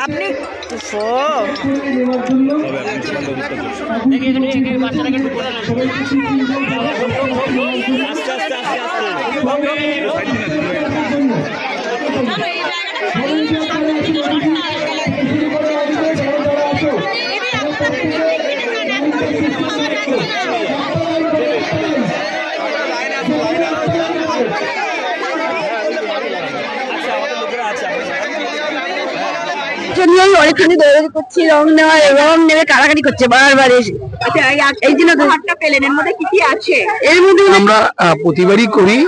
আপনি অনেকখানি দৌড়াদৌড়ি করছি, রং নেবে কাড়াকাড়ি করছে বারবার এসে। এই জন্য হাটটা পেলেন, এর মধ্যে কি কি আছে? এর মধ্যে আমরা প্রতিবারই করি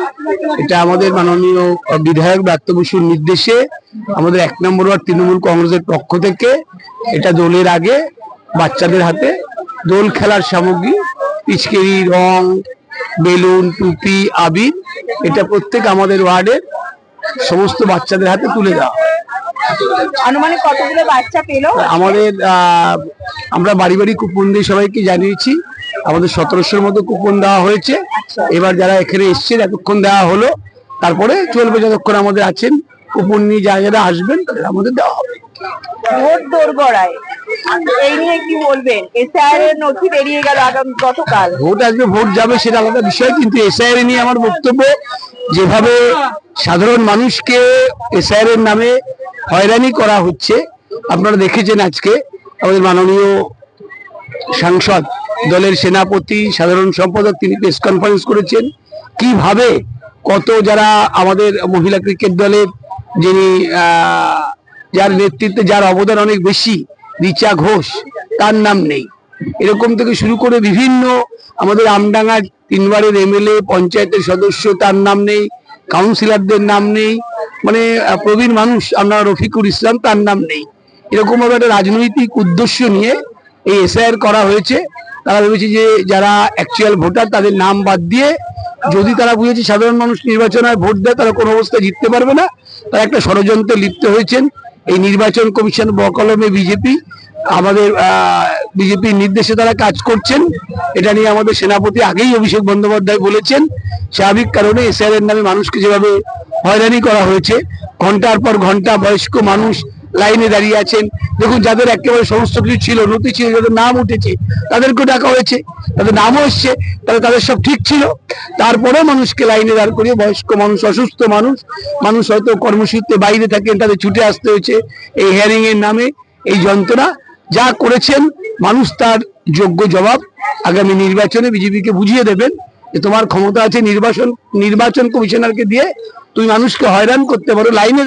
এটা, আমাদের মাননীয় বিধায়ক ব্রাত্য বসুর নির্দেশে আমাদের 1 নম্বর ওয়ার্ড তৃণমূল কংগ্রেসের পক্ষ থেকে এটা দোলের আগে বাচ্চাদের হাতে দোল খেলার সামগ্রী, পিচকারি, রং, বেলুন, টুপি, আবির, এটা প্রত্যেক আমাদের ওয়ার্ডের সমস্ত বাচ্চাদের হাতে তুলে দেওয়া। আনুমানিক কতগুলো বাচ্চা পেলো? আমাদের আমরা বাড়ি বাড়ি কুপন দিয়ে সবাইকে জানিয়েছি, আমাদের 1700-র মতো কুপন দেওয়া হয়েছে। এবার যারা এখানে এসছেন এতক্ষণ দেওয়া হলো, তারপরে চলবে যতক্ষণ আমাদের আছেন কুপন নিয়ে যারা আসবেন তাদের আমাদের দেওয়া হবে। ভোট দোরগোড়ায়, এই নিয়ে কি বলবেন? এসআইআর এর নথি বেরিয়ে গেল গতকাল, ভোট আসবে ভোট যাবে সেটা আলাদা বিষয়, কিন্তু এসআইআর নিয়ে আমার বক্তব্য, যেভাবে সাধারণ মানুষকে এসআইআর এর নামে হয়রানি করা হচ্ছে আপনারা দেখেছেন। আজকে আমাদের মাননীয় সাংসদ, দলের সেনাপতি, সাধারণ সম্পাদক, তিনি প্রেস কনফারেন্স করেছেন কিভাবে কত যারা আমাদের মহিলা ক্রিকেট দলের যিনি যার নেতৃত্বে যার অবদান অনেক বেশি, রিচা ঘোষ, তার নাম নেই। এরকম থেকে শুরু করে বিভিন্ন আমাদের আমডাঙ্গার 3 বারের এমএলএ, পঞ্চায়েতের সদস্য, তার নাম নেই, কাউন্সিলরদের নাম নেই, মানে প্রবীণ মানুষ আমরা রফিকুল ইসলাম, তার নাম নেই। এরকম ভাবে একটা রাজনৈতিক উদ্দেশ্য নিয়ে এই এসআইআর করা হয়েছে। তারা ভেবেছে যে যারা অ্যাকচুয়াল ভোটার তাদের নাম বাদ দিয়ে, যদি তারা বুঝেছে সাধারণ মানুষ নির্বাচনে ভোট দেয় তারা কোনো অবস্থায় জিততে পারবে না, তারা একটা ষড়যন্ত্রে লিপ্ত হয়েছেন। এই নির্বাচন কমিশন বকলমে বিজেপি, আমাদের বিজেপির নির্দেশে তারা কাজ করছেন। এটা নিয়ে আমাদের সেনাপতি আগেই অভিষেক বন্দ্যোপাধ্যায় বলেছেন, স্বাভাবিক কারণে এসআইআর এর নামে মানুষকে যেভাবে হয়রানি করা হয়েছে, ঘন্টার পর ঘন্টা বয়স্ক মানুষ লাইনে দাঁড়িয়ে আছেন। দেখুন, যাদের একেবারে সমস্ত কিছু ছিল, নথি ছিল, যাদের নাম উঠেছে তাদেরকেও ডাকা হয়েছে, তাদের নামও এসছে, তাদের সব ঠিক ছিল, তারপরে মানুষকে লাইনে দাঁড় করিয়ে বয়স্ক মানুষ, অসুস্থ মানুষ হয়তো কর্মসূচিতে বাইরে থাকেন, তাদের ছুটে আসতে হয়েছে এই হিয়ারিং এর নামে। এই যন্ত্রণা যা করেছেন, মানুষ তার যোগ্য জবাব আগামী নির্বাচনে বিজেপিকে বুঝিয়ে দেবেন যে তোমার ক্ষমতা আছে নির্বাচন কমিশনারকে দিয়ে তুমি মানুষকে হয়রান করতে পারো, লাইনে